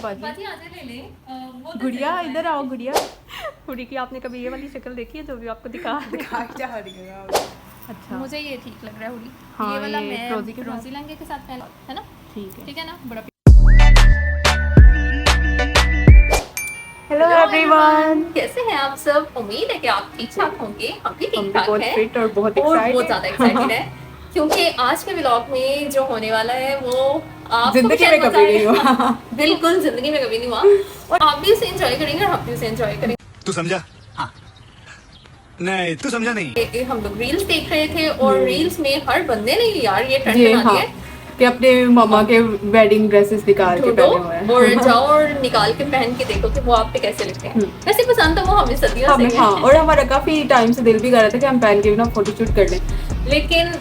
बाजी। बाजी आते ले ले वो तो गुड़िया इधर आओ गुड़िया। हुडी की आपने कभी ये वाली शक्ल देखी है जो भी आपको दिखा क्या दिखेगा। अच्छा मुझे ये ठीक लग रहा है हुडी। हाँ, ये वाला ये मैं रोजी के साथ। रोजी लहंगे के साथ पहन है ना। ठीक है ना बड़ा। Hello everyone. कैसे हैं आप सब? उम्मीद है कि आप ठीक ठाक होंगे। हम भी ठीक ठाक बहुत हैं फिट और बहुत और बहुत एक्साइटेड। ज्यादा एक्साइटेड है क्योंकि आज के व्लॉग में जो होने वाला है वो आप जिंदगी में कभी नहीं हुआ। बिल्कुल जिंदगी में कभी नहीं हुआ और आप भी उसे एंजॉय करेंगे और हम भी उसे एंजॉय करेंगे। तू समझा? हाँ। नहीं तू समझा नहीं। हम लोग रील्स देख रहे थे और रील्स में हर बंदे ने यार ये ट्रेंड ये बना हाँ दिया है कि अपने मामा के वेडिंग ड्रेसेस निकाल के ढूंढो पहने हुए हैं। और जाओ और निकाल के पहन के देखो कि वो आप पे कैसे लगते हैं। वैसे पसंद तो वो हमें सदियों से हमें हाँ, और हमारा काफी टाइम से दिल भी कर रहा था कि हम पहन के भी ना फोटोशूट कर लें, लेकिन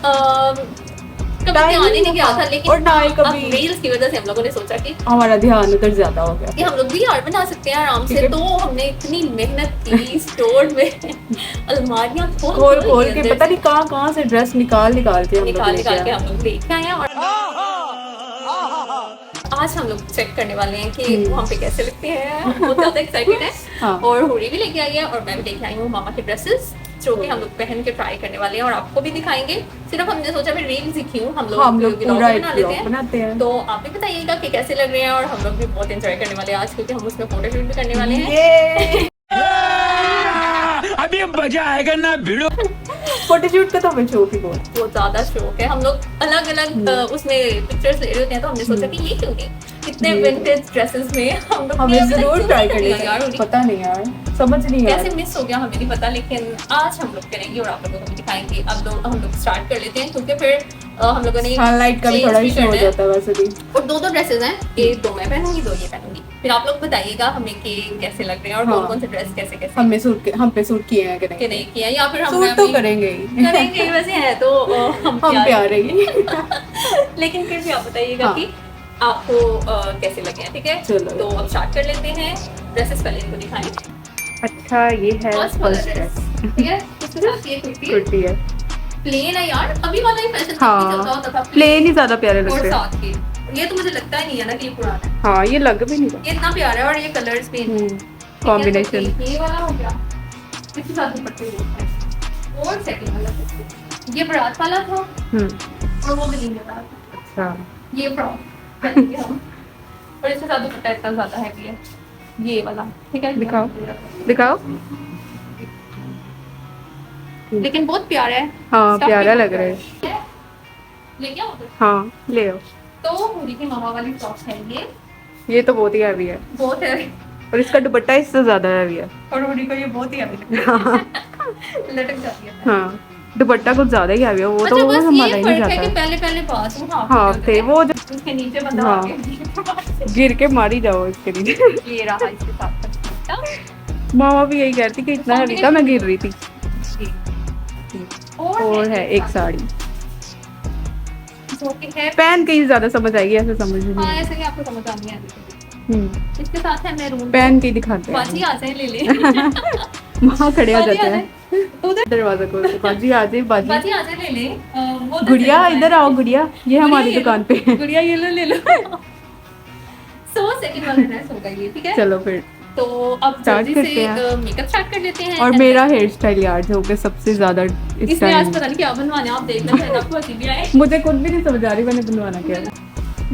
कभी ध्यान ही नहीं गया था। लेकिन और ना ही कभी रील्स की वजह से हम लोगों ने सोचा कि हमारा ध्यान उधर ज्यादा हो गया कि हम लोग भी यार बना सकते हैं आराम से। तो हमने इतनी मेहनत की स्टोर में अलमारियां खोल के पता नहीं कहाँ से ड्रेस निकाल के हम लोग निकाल लेके के आए। हम लोग लेके आए हैं और आज हम लोग चेक करने वाले हैं कि वो हम पे कैसे लगते हैं। बहुत ज्यादा एक्साइटेड है हाँ। और हुडी भी लेके आई है और मैं भी लेके आई हूँ मामा के ड्रेसेस जो कि हम लोग पहन के ट्राई करने वाले हैं और आपको भी दिखाएंगे। सिर्फ हमने सोचा फिर रील्स ही क्यों, हम लोग पूरा बना लेते हैं। बनाते हैं। तो आप भी बताइएगा कि कैसे लग रहे हैं और हम लोग भी बहुत एंजॉय करने वाले हैं आज क्योंकि हम उसमें फोटोशूट भी करने वाले हैं। अभी मजा आएगा ना भिड़ो। फोटोशूट का तो हमें शौक ही बहुत ज्यादा शौक है। हम लोग अलग अलग उसमें पिक्चर्स ले रहे होते हैं तो हमने सोचा कि ये क्यों नहीं इतने विंटेज ड्रेसेस में हम लोग हमें जरूर ट्राई करना यार। है। पता नहीं यार, समझ नहीं कैसे यार मिस हो गया हमें नहीं पता, लेकिन आज हम लोग करेंगे और आप लोगों को भी दिखाएंगे। अब हम लोग स्टार्ट कर लेते हैं क्योंकि फिर हम लोगों ने सनलाइट का भी थोड़ा इशू हो जाता है वैसे भी। और दो ड्रेसेस हैं, एक दो मैं पहनूंगी दो ये पहनूंगी। फिर आप लोग बताइएगा हमें कि कैसे लग रहे हैं और कौन कौन से ड्रेस कैसे कैसे हम पे सूट किए हैं कि नहीं किया या फिर हम सूट तो करेंगे ही करेंगे वैसे है तो हम प्यारे ही। लेकिन फिर भी आप बताइएगा कि आपको कैसे लगे हैं। ठीक है चलो। तो अब स्टार्ट कर लेते हैं। ड्रेसेस पहले इनको दिखाएं। अच्छा ये है फर्स्ट ड्रेस। ठीक है इसके साथ ये कुर्ती है, प्लेन है यार। अभी वाला ही फैशन हाँ, चलता होता था प्लेन ही ज्यादा प्यारे और लगते हैं। साथ के ये तो मुझे लगता ही नहीं है ना कि ये पुराना है। हाँ ये लग भी नहीं रहा। ये इतना प्यारा है और ये कलर्स भी कॉम्बिनेशन। ये वाला हो गया इसके साथ दुपट्टे होते और सेकंड वाला ये बारात वाला था और वो भी नहीं था। अच्छा ये फ्रॉक और इसके साथ दुपट्टा इतना ज्यादा हैवी है ये वाला। ठीक है दिखाओ। लेकिन बहुत प्यारा है। हाँ Stuff प्यारा भी लग बहुत रहा है। लेके आओ हाँ ले आओ। तो हुडी की मामा वाली फ्रॉक है ये तो बहुत ही हैवी है बहुत है और इसका दुपट्टा इससे ज्यादा हैवी है। और हुडी को ये बहुत ही हैवी लटक जाती है। हाँ दुपट्टा कुछ ज्यादा ही हैवी है वो अच्छा, तो बस हमारा ये ही फर्क नहीं है कि जाता। पहले बाजू हाँ थे वो जो उसके नीचे बंदा हाँ। आगे गिर के मारी जाओ इसके नीचे। ये रहा इसके साथ मामा भी यही कहती कि इतना हैवी था मैं गिर रही थी। और है एक साड़ी जो कि है पहन के ही ज्यादा समझ आएगी, ऐसे समझ हाँ नहीं। ऐसे ही आपको समझ आनी है। इसके साथ है मैरून पहन के ही दिखाते बाजी हैं। आ जाए ले ले वहाँ खड़े आ बाजी जाते आ हैं उधर दरवाजा खोल के। बाजी आ जाए बाजी। बाजी आ जाए ले ले वो तो गुड़िया इधर आओ गुड़िया, ये हमारी ये लो, दुकान पे। गुड़िया ये ले लो। सो सेकंड वाला ड्रेस होगा ये। ठीक है चलो फिर तो अब स्टार्ट जल्दी करते से हैं। मेकअप स्टार्ट कर लेते हैं। और मेरा हेयर स्टाइल यार जो कि सबसे ज्यादा इस इसमें आज टाइम पता नहीं क्या बनवाना है, आप देखना शायद आपको हंसी भी आए। मुझे खुद भी नहीं समझ आ रही मैंने बनवाना क्या है।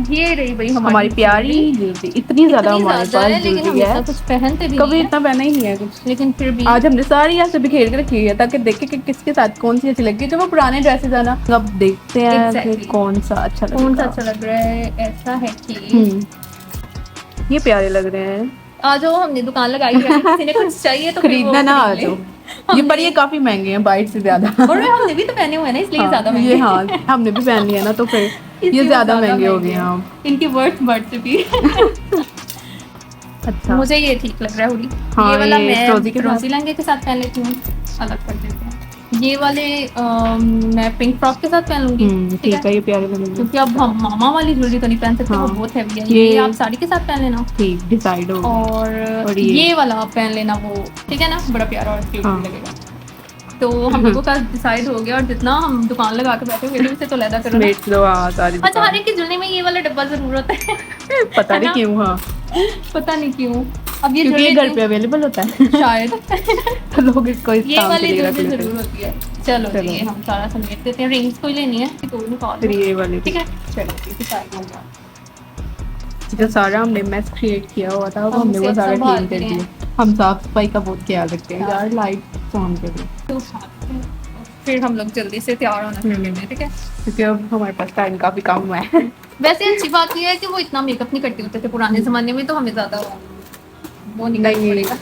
ये रही भाई हमारी प्यारी ज्वेलरी, इतनी ज्यादा हमारे पास ज्वेलरी है, कुछ पहनते भी कभी नहीं इतना पहना ही नहीं है कुछ। है, लेकिन फिर भी आज हमने सारी ऐसे बिखेर के रखी है ताकि देखे कि किसके साथ कौन सी अच्छी लगती है। जो वो पुराने ड्रेसेस है ना, अब देखते हैं कि Exactly. कौन सा अच्छा लगता है। कौन सा अच्छा लग रहा है। ऐसा है कि ये प्यारे लग रहे हैं। आ जाओ हमने दुकान लगाई है, किसी ने कुछ चाहिए तो फिर वो खरीदना ना आ खरीद ले। जाओ। ये पर ये काफी महंगे हैं बाइट से ज्यादा। और हमने भी तो पहने हुए हैं ना इसलिए ज्यादा हाँ, महंगे ये हाँ हमने भी पहन लिया ना तो फिर ये इसलिए ज्यादा वो महंगे हो गए हैं। हाँ इनकी वर्थ से भी अच्छा मुझे ये ठीक लग रहा है हुडी। हाँ, ये वाला ये मैं रोजी के साथ। रोजी लहंगे के साथ पहन लेती हूँ, अलग कर देते हैं। ये वाले मैं पिंक फ्रॉक के साथ पहन लूंगी। ठीक है ये प्यारे लगेंगे। क्योंकि अब हम मामा वाली ज्वेलरी तो नहीं पहन सकते, हाँ। वो बहुत हैवी है। ये ये आप साड़ी के साथ पहन लेना ठीक डिसाइड हो। और और ये वाला आप पहन लेना वो, ठीक है ना, बड़ा प्यारा और क्यूट हाँ। लगेगा। तो हम लोगों का डिसाइड हो गया और जितना हम दुकान लगा के बैठे हुए थे उससे तो लैदा करो ना। समेट लो हाँ सारी अच्छा हर एक के जुलने में ये वाला डब्बा जरूर होता है। पता है नहीं ना? क्यों हाँ पता नहीं क्यों। अब ये क्योंकि ये ज्वेलरी घर पे अवेलेबल होता है शायद तो लोग इसको इस ये काम के वाली लिए रख ज्वेलरी लेते जरूर हैं। होती है। चलो चलो। ये हम सारा समेट देते हैं। रिंग्स कोई लेनी है तो निकाल फिर दो। ये वाली ठीक है चलो इसी साइड में जाओ। जो सारा हमने मैस क्रिएट किया हुआ था वो हम हमने वो उसे सारा संभाल क्लीन कर रहे हैं। दिया। हम साफ सफाई का बहुत ख्याल रखते हैं हाँ। यार लाइट तो हम के लिए तो फिर हम लोग जल्दी से तैयार होना शुरू करते हैं। ठीक है क्योंकि अब हमारे पास टाइम काफी कम हुआ है। वैसे अच्छी बात ये है कि वो इतना मेकअप नहीं करते होते थे पुराने जमाने में, तो हमें ज्यादा वो नहीं करना पड़ेगा।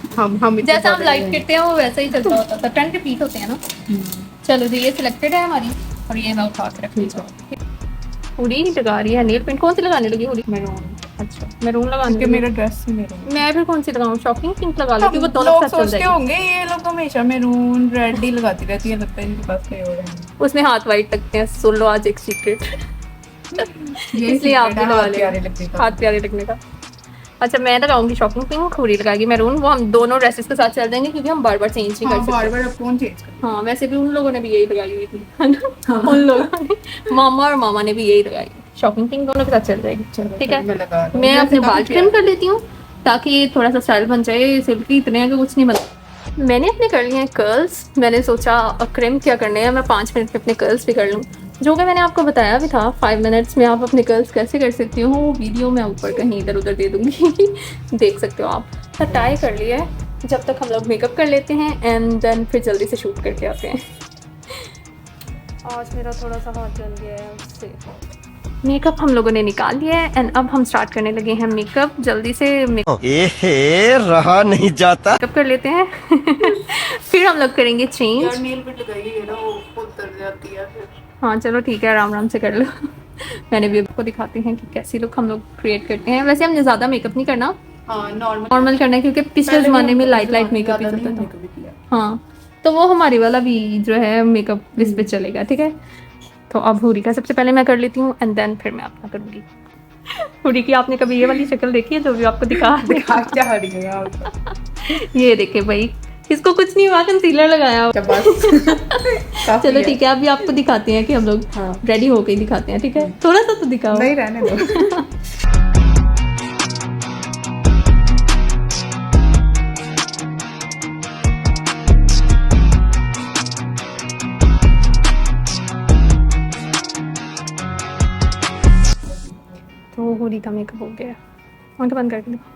हम इतने जैसा हम बड़े लाइट हैं। करते हैं वो वैसा ही चलता होता था। ट्रेंड रिपीट होते हैं ना। चलो जी ये सिलेक्टेड है हमारी और ये मैं उठा के रखती हूँ। हुडी नहीं लगा रही है नेल पेंट। कौन सी लगाने लगी हुडी? मैरून अच्छा मैरून लगाने क्योंकि लगी। मेरा ड्रेस ही मैरून मैं फिर कौन सी लगाऊं? शॉकिंग पिंक लगा लो कि वो दोनों लोग के साथ चल सोचते जाएगी। होंगे ये लोग हमेशा मैरून रेड ही लगाती रहती है, लगता है इनके पास कोई और है। उसमें हाथ वाइट लगते हैं। सुन लो आज एक सीक्रेट। इसलिए आप भी लगा ले। प्यारे लगने का। हाथ प्यारे लगने का। अच्छा मैं लगाऊंगी शॉकिंग पिंक, हुडी लगाएगी मैरून। वो हम दोनों ड्रेसेस के साथ चल देंगे क्योंकि हम बार बार चेंज नहीं कर हाँ, बार सकते। बार अब कौन चेंज करे। हाँ वैसे भी उन लोगों ने भी यही लगाई हुई थी है ना? उन लोगों ने मामा और मामा ने भी यही लगाई। शॉकिंग पिंक दोनों के साथ चल जाएगी। चलो ठीक है मैं लगा रही हूँ। मैं वैसे अपने बाल काफी ट्रिम कर लेती हूँ ताकि ये थोड़ा सा स्टाइल बन जाए। सिल्की इतने हैं कि कुछ नहीं बनता। मैंने अपने कर लिए हैं कर्ल्स। मैंने सोचा क्रिम क्या करने हैं, मैं 5 मिनट में अपने कर्ल्स भी कर लूँ, जो कि मैंने आपको बताया भी था 5 मिनट्स में आप अपने कर्ल्स कैसे कर सकती हो। वो वीडियो मैं ऊपर कहीं इधर उधर दे दूँगी देख सकते हो आप। तो टाई कर लिया है। जब तक हम लोग मेकअप कर लेते हैं एंड देन फिर जल्दी से शूट करके आते हैं। आज मेरा थोड़ा सा हाथ जल गया है उससे। मेकअप हम लोगों ने निकाल लिया है एंड अब हम स्टार्ट करने लगे हैं मेकअप। जल्दी से एहे रहा नहीं जाता। मेकअप कर लेते हैं फिर हम लोग करेंगे चेंज। यार नेल पेंट लगाइए ना वो उतर जाती है फिर। हाँ चलो ठीक है आराम आराम से कर लो मैंने भी आपको दिखाती हैं कि कैसी लुक हम लोग क्रिएट करते हैं। वैसे हमने ज़्यादा मेकअप नहीं करना, हाँ नॉर्मल करना है क्योंकि पिछले ज़माने में लाइट मेकअप ही चलता था। हाँ तो वो हमारी वाला भी जो है मेकअप इस पे चलेगा। ठीक है तो अब हुडी का सबसे पहले मैं कर लेती हूँ एंड देन फिर मैं अपना करूँगी। हुडी की आपने कभी ये वाली शक्ल देखी है जो भी आपको दिखा क्या रही है यार। ये देखे भाई इसको कुछ नहीं हुआ, कंसीलर लगाया हुआ। काफी चलो है। ठीक है अभी आपको दिखाते हैं कि हम लोग हाँ। रेडी होके ही दिखाते हैं। ठीक है थोड़ा सा तो दिखाओ। नहीं रहने दो। तो हुडी का मेकअप हो गया। आंखें बंद करके देखो।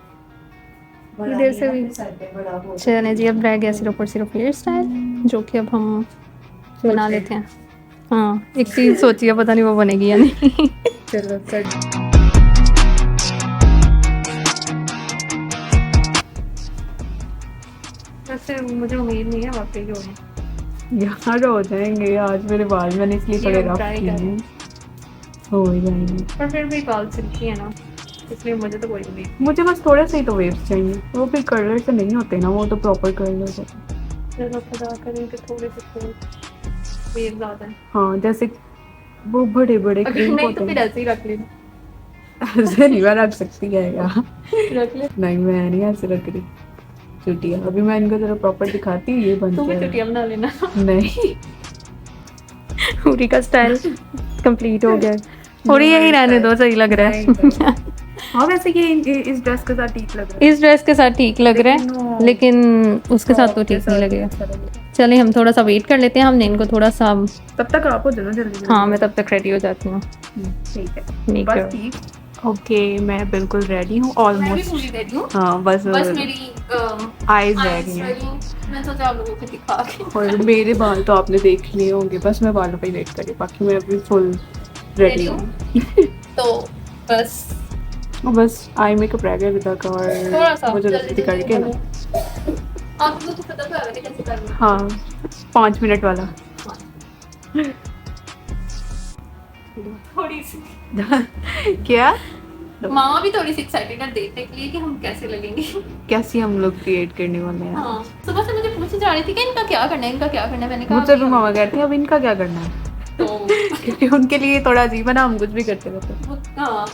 ये देर से भी चले जी। अब रह गया सिर्फ और सिर्फ हेयर स्टाइल जो कि अब हम बना लेते हैं। हाँ एक चीज़ सोची है, पता नहीं वो बनेगी या नहीं। चलो चल। वैसे मुझे उम्मीद नहीं है वाकई कि होगी। यार हो जाएंगे आज मेरे बाल, मैंने इसलिए ये थोड़े हम रफ try किए करें। हैं। हो ही जाएंगे। पर फिर भी बाल सिल्की है ना, इसलिए मुझे तो कोई उम्मीद। मुझे बस थोड़े से ही तो वेव्स चाहिए, वो फिर कर्लर से नहीं होते ना, वो तो प्रॉपर कर्लर होते हैं। चलो खुदा करें कि थोड़े से वेव ज़्यादा है। हाँ जैसे वो बड़े बड़े अगर क्रीम नहीं होते तो फिर हैं। ऐसे ही रख लेना। ऐसे नहीं मैं रख सकती है यार। रख ले। नहीं मैं नहीं ऐसे रख रही चुटिया। अभी मैं इनको जरा प्रॉपर दिखाती हूँ। ये बन तू भी गया है। चुटिया बना लेना। नहीं हुडी का स्टाइल कंप्लीट हो गया। और यही रहने दो, सही लग रहा है। हाँ वैसे ये इस ड्रेस के साथ ठीक लग रहा है। इस ड्रेस के साथ ठीक लग रहा है लेकिन उसके साथ तो ठीक नहीं लगेगा। चले हम थोड़ा सा वेट कर लेते हैं। हमने इनको थोड़ा सा, तब तक आप हो जाना जल्दी। हाँ मैं तब तक रेडी हो जाती हूँ। ठीक है बस मेकअप ठीक। ओके मैं बिल्कुल रेडी हूँ ऑलमोस्ट। रेडी हूँ। हाँ बस मेरी आईज रह गई हैं। मैं सोचा आप लोगों को दिखा के। और मेरे बाल तो आपने देख लिए होंगे, बस मैं बालों पे ही वेट करी, बाकी मैं अभी फुल रेडी हूँ। तो बस बस आई मेकअप रह गया विदा का थोड़ा और सा मुझे जल्दी करके ना। आपको तो पता था कैसे करना है। हाँ 5 मिनट वाला। थोड़ी सी क्या मामा भी थोड़ी सी एक्साइटेड है देखने के लिए कि हम कैसे लगेंगे। कैसी हम लोग क्रिएट करने वाले हैं। हाँ सुबह से मुझे पूछे जा रही थी कि इनका क्या करना है, इनका क्या करना है। मैंने कहा मुझसे भी अभी मामा कहते हैं अब इनका क्या करना है, तो क्योंकि उनके लिए थोड़ा अजीब है ना, हम कुछ भी करते रहते हैं। हाँ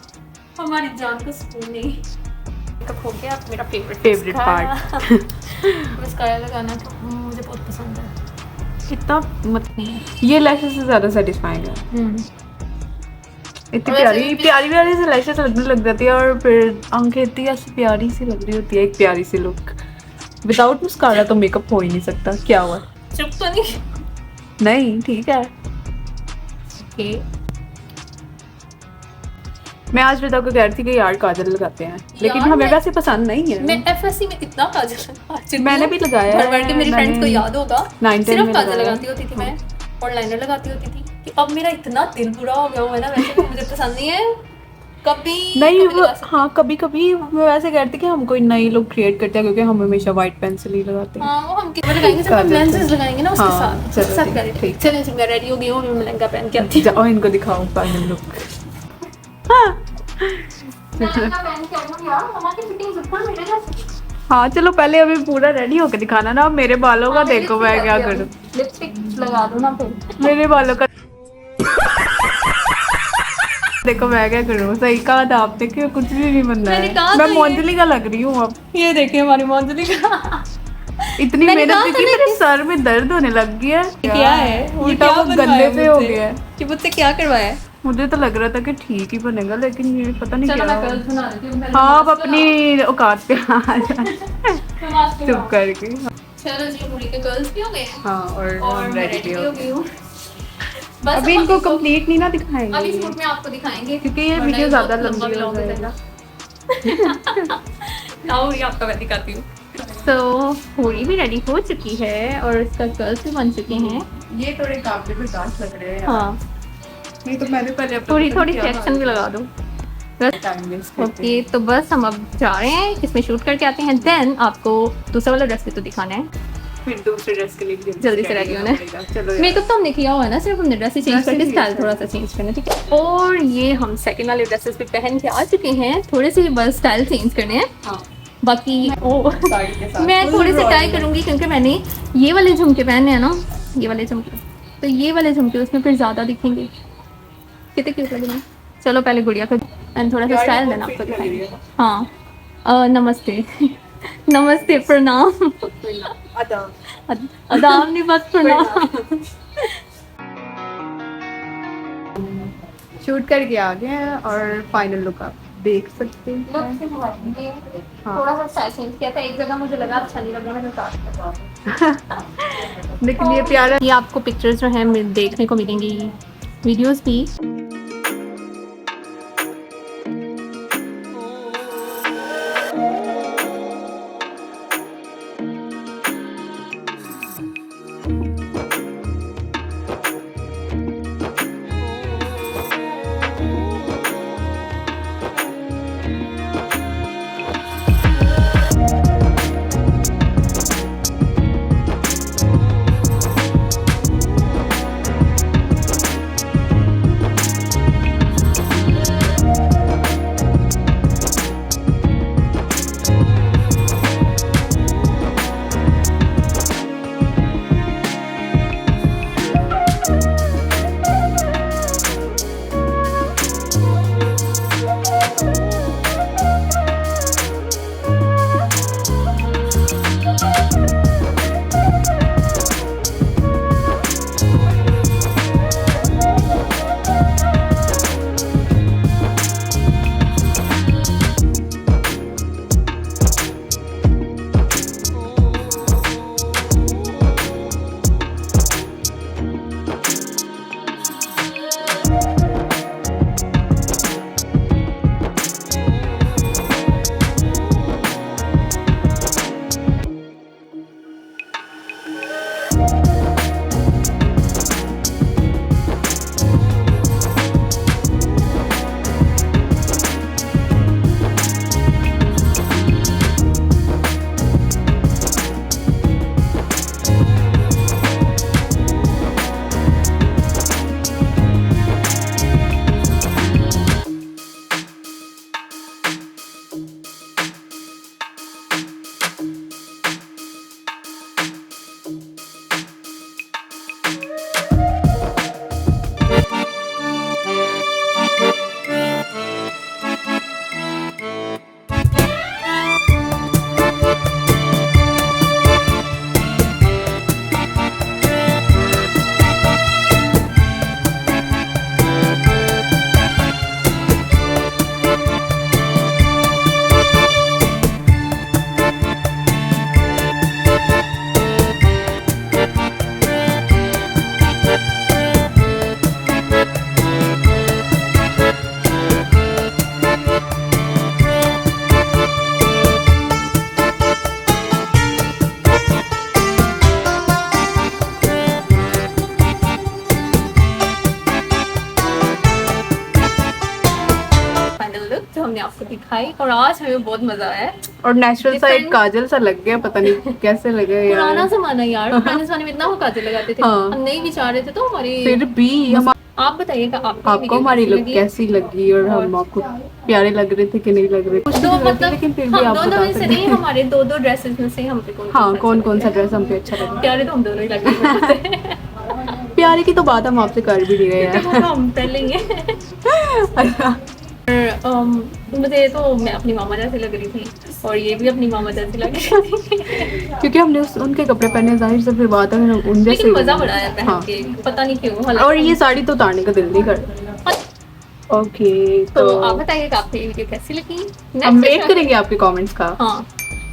हमारी जान का सुकून नहीं। मेकअप हो गया। अब मेरा फेवरेट पार्ट। मस्कारा लगाना तो मुझे बहुत पसंद है। इतना मत नहीं, ये लैशेस से ज्यादा सेटिस्फाइंग है। इतनी प्यारी प्यारी प्यारी सी लैशेस लगने लग जाती है और फिर आंखें इतनी ऐसी प्यारी सी लग रही होती है, एक प्यारी सी लुक। विदाउट मस्कारा तो मेकअप हो ही नहीं सकता। क्या हुआ? चुप तो नहीं। नहीं ठीक है। मैं आज रिता को कह रही थी कि यार काजल लगाते हैं, लेकिन यार, हमें मैं- वैसे पसंद नहीं है। मैं एफएससी में इतना काजल लगाती मैंने भी लगाया भर भर के, मेरी फ्रेंड्स को याद होगा 9-10 सिर्फ में काजल लगाया। लगाती होती थी मैं, और लाइनर लगाती होती थी कि अब मेरा इतना दिल बुरा हो गया हुआ है ना, वैसे भी मुझे पसंद नहीं है कभी नहीं कभी वो लगा सकती हाँ कभी कभी मैं वैसे कहती कि हम कोई नई लुक क्रिएट करते हैं, क्योंकि हम हमेशा वाइट पेंसिल ही लगाते हूँ। हैं। हाँ वो हम कितना लगाएंगे, जब हम काजल लेंसेज से। लगाएंगे ना उसके हाँ, साथ चलो उसके साथ ठीक, करेंगे। ठीक। चलिए जी, मैं रेडी हो गई हूँ, मैं लहंगा पहन के आती हूँ। जाओ इनको दिखाओ फाइनल लुक। लहंगा पहन के आऊँ यार, हमारी फिटिंग बिल्कुल मेरे जैसी। हाँ चलो पहले अभी पूरा रेडी होकर दिखाना ना। मेरे बालों का देखो मैं क्या करूँ। लिपस्टिक लगा दो ना फिर। मेरे बालों का देखो मैं क्या करूँ। सही कहा था आपने कि कुछ भी नहीं बनना मैंने है। कहा मैं तो ये- मोंजली का लग रही हूँ अब। ये देखिए हमारी मोंजली का इतनी मैंने मेहनत कहा की था थी, ना मेरे कि- सर में दर्द होने लग गया है। क्या है उल्टा वो गंदे से हो गया है। कि मुझसे क्या करवाया है? मुझे तो लग रहा था कि ठीक ही बनेगा, लेकिन ये पता नहीं चलो क्या मैं हुआ। कर्ल्स बना देती हूँ पहले। हाँ अब अपनी औकात पे आ जा, मास्क चुप लगाओ। करके। चलो जी, पूरी के कर्ल्स भी हो गए हैं हाँ और और मैं रेडी रेडी हो हो गई हूँ। बस अभी हम इनको इसको- कंप्लीट नहीं ना अभी दिखाएंगे शूट में आपको दिखाएंगे क्योंकि ये वरना वीडियो बहुत ज्यादा लंबा लंबी हो vlog जाएगा। जाएगा। आओ ये आपका मैं दिखाती हूँ। तो पूरी भी रेडी हो चुकी है और इसका कर्ल्स भी बन चुके हैं। ये थोड़े काफी बेकार लग रहे हैं। हाँ नहीं तो मैंने पहले थोड़ी थोड़ी सेक्शन भी लगा दो। टाइम वेस्ट ओके तो बस हम अब जा रहे हैं, इसमें शूट करके आते हैं, देन आपको दूसरा वाला ड्रेस भी तो दिखाना है। फिर दूसरे ड्रेस के लिए भी जल्दी से रेडी होना है। चलो यार। मेकअप तो हमने किया हुआ है ना, सिर्फ हमने ड्रेस चेंज Dress करके ही स्टाइल change थोड़ा सा चेंज करना, ठीक है। और ये हम सेकंड वाले ड्रेसेस भी पहन के आ चुके हैं, थोड़े से बस स्टाइल चेंज करने हैं। हाँ बाकी ओ साड़ी के साथ मैं full थोड़े से ट्राई royal। करूंगी क्योंकि मैंने ये वाले झुमके पहने हैं ना, ये वाले झुमके, तो ये वाले झुमके उसमें फिर ज़्यादा दिखेंगे। कितने क्यूट लग रहे हैं। चलो पहले गुड़िया का एंड थोड़ा सा यार, स्टाइल ये देना बहुत आपको fit लग रही दिखाएंगे। है। हाँ नमस्ते नमस्ते प्रणाम। आदाब नहीं बस प्रणाम। शूट करके आ गए हैं और फाइनल लुक आप देख सकते हैं। थोड़ा सा स्टाइल चेंज किया था, एक जगह मुझे लगा अच्छा नहीं लग रहा, मैंने काट लेकिन ये प्यारा ये आपको पिक्चर्स जो है देखने को मिलेंगी, वीडियोस भी। दिखाई और आज हमें बहुत मजा आया है। और नेचुरल सा एक Different- काजल सा लग गया, पता नहीं कैसे लगे पुराना यार। जमाना यार, पुराने जमाने में इतना वो काजल लगाते थे, हाँ। हम नहीं बिचार रहे थे तो हमारे। फिर भी हम आप बताइएगा आपको हमारी लुक कैसी लगी और हम आपको प्यारे लग रहे थे कि नहीं लग रहे, कुछ दो नहीं लग रहे, मतलब लेकिन फिर भी हम आप दोनों बता में से सकते नहीं, हैं। हमारे दो दो ड्रेसेस में से हम पे हाँ, कौन कौन सा ड्रेस हम पे अच्छा लगा। प्यारे तो हम दोनों ही लग रहे थे। प्यारे की तो बात हम आपसे कर भी नहीं रहे तो हैं। वो हम पहलेंगे। मुझे तो मैं अपनी मामा जैसी लग रही थी और ये भी अपनी मामा जैसी लग रही थी। क्योंकि हमने उनके कपड़े पहने, जाहिर से फिर बात है उन जैसे लेकिन मजा बड़ा आया पहन हाँ। के, पता नहीं क्यों। और हालांकि- ये साड़ी तो उतारने का दिल नहीं करता। ओके, तो तो आप बताइएगा आपको ये वीडियो कैसी लगी। हम Next वेट इस करेंगे आपके कमेंट्स का। हाँ,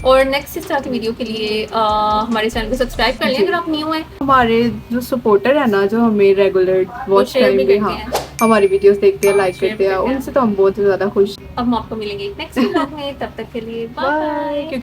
और नेक्स्ट इस तरह की वीडियो के लिए हमारे चैनल को सब्सक्राइब कर लें अगर आप न्यू हैं। हमारे जो सपोर्टर है ना, जो हमें रेगुलर वॉच share टाइम भी पे करते हाँ हैं। हमारी वीडियोस देखते हैं, लाइक share करते हैं, भी करते हैं। उनसे तो हम बहुत ज़्यादा खुश अब हम आपको मिलेंगे नेक्स्ट व्लॉग में, तब तक के लिए बाय बाय। बाय।